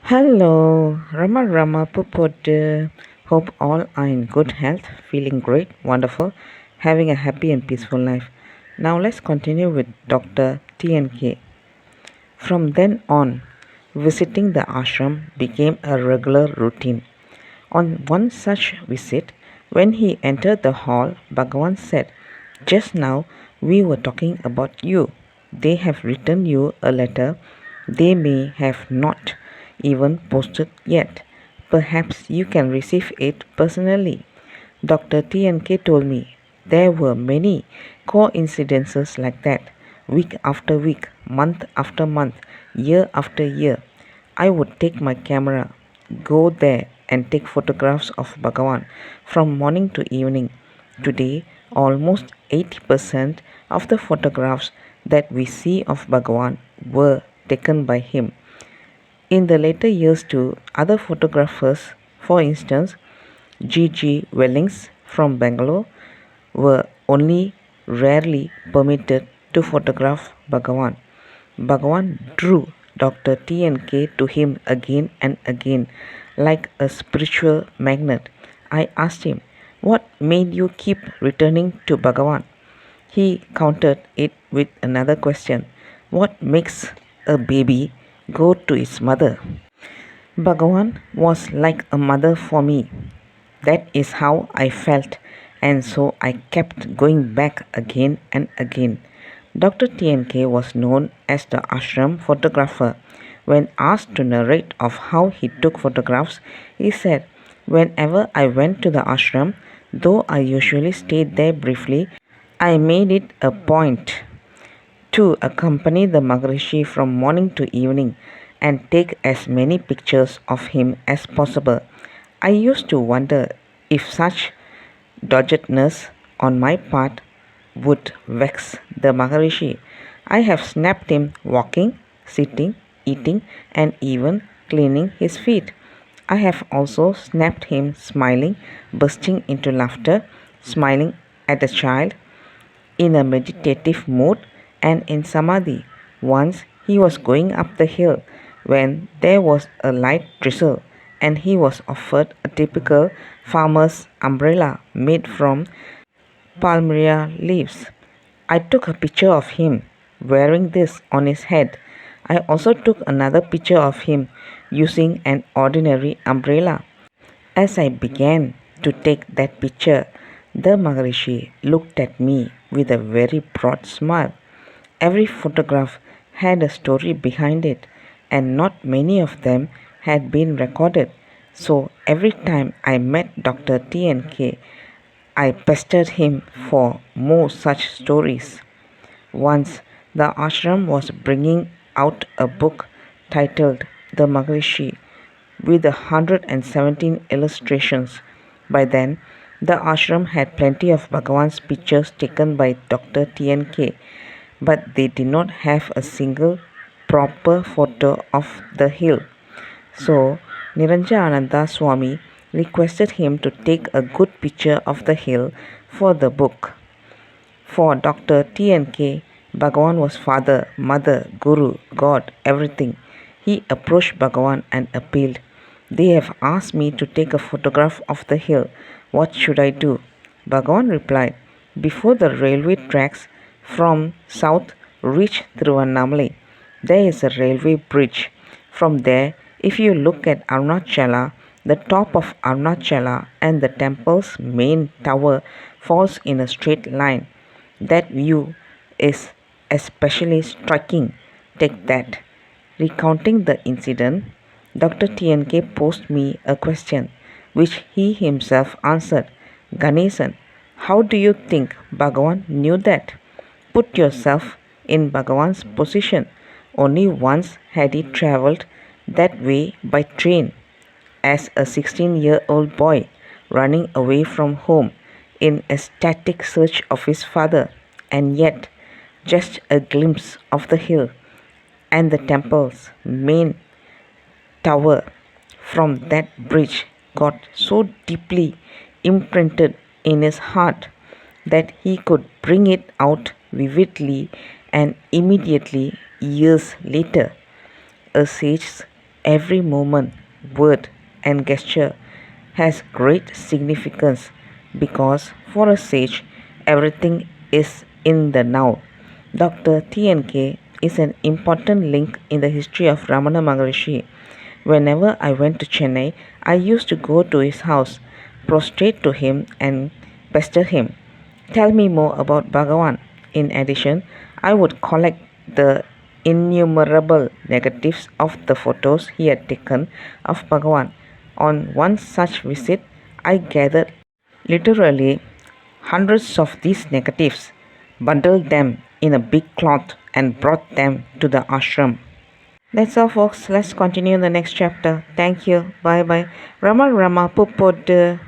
Hello, Rama Pupodu. Hope all are in good health, feeling great, wonderful, having a happy and peaceful life. Now let's continue with Dr. TNK. From then on, visiting the ashram became a regular routine. On one such visit, when he entered the hall, Bhagavan said, "Just now we were talking about you. They have written you a letter. They may have not even posted yet. Perhaps you can receive it personally." Dr. TNK told me there were many coincidences like that, week after week, month after month, year after year. I would take my camera, go there and take photographs of Bhagavan from morning to evening. Today, almost 80% of the photographs that we see of Bhagavan were taken by him. In the later years too, other photographers, for instance, G. Wellings from Bangalore, were only rarely permitted to photograph Bhagavan. Bhagavan drew Dr. TNK to him again and again like a spiritual magnet. I asked him, "What made you keep returning to Bhagavan?" He countered it with another question: "What makes a baby go to its mother?" Bhagavan was like a mother for me. That is how I felt, and so I kept going back again and again. Dr. TNK was known as the ashram photographer. When asked to narrate of how he took photographs, he said, "Whenever I went to the ashram, though I usually stayed there briefly, I made it a point to accompany the Maharishi from morning to evening and take as many pictures of him as possible. I used to wonder if such doggedness on my part would vex the Maharishi. I have snapped him walking, sitting, eating, and even cleaning his feet. I have also snapped him smiling, bursting into laughter, smiling at a child, in a meditative mood, and in samadhi. Once he was going up the hill when there was a light drizzle, and he was offered a typical farmer's umbrella made from palmyra leaves. I took a picture of him wearing this on his head. I also took another picture of him using an ordinary umbrella. As I began to take that picture, the Maharishi looked at me with a very broad smile. Every photograph had a story behind it, and not many of them had been recorded. So every time I met Dr. TNK, I pestered him for more such stories. Once the ashram was bringing out a book titled The Maharishi with 117 illustrations. By then, the ashram had plenty of Bhagavan's pictures taken by Dr. TNK, but they did not have a single proper photo of the hill. So, Niranjananda Swami requested him to take a good picture of the hill for the book. For Dr. TNK, Bhagavan was father, mother, guru, God, everything. He approached Bhagavan and appealed, "They have asked me to take a photograph of the hill. What should I do?" Bhagavan replied, "Before the railway tracks from south reach Thiruvannamalai, there is a railway bridge. From there, if you look at Arunachala, the top of Arunachala and the temple's main tower falls in a straight line. That view is especially striking. Take that." Recounting the incident, Dr. TNK posed me a question, which he himself answered. "Ganesan, how do you think Bhagavan knew that? Put yourself in Bhagavan's position. Only once had he travelled that way by train, as a 16-year-old boy running away from home in ecstatic search of his father, and yet just a glimpse of the hill and the temple's main tower from that bridge got so deeply imprinted in his heart that he could bring it out vividly and immediately years later. A sage's every moment, word, and gesture has great significance because for a sage, everything is in the now. Dr. TNK is an important link in the history of Ramana Maharishi. Whenever I went to Chennai, I used to go to his house, prostrate to him, and pester him. Tell me more about Bhagavan. In addition, I would collect the innumerable negatives of the photos he had taken of Bhagavan. On one such visit, I gathered literally hundreds of these negatives, bundled them in a big cloth, and brought them to the ashram. That's all, folks. Let's continue in the next chapter. Thank you. Bye bye. Rama Rama Pupodu.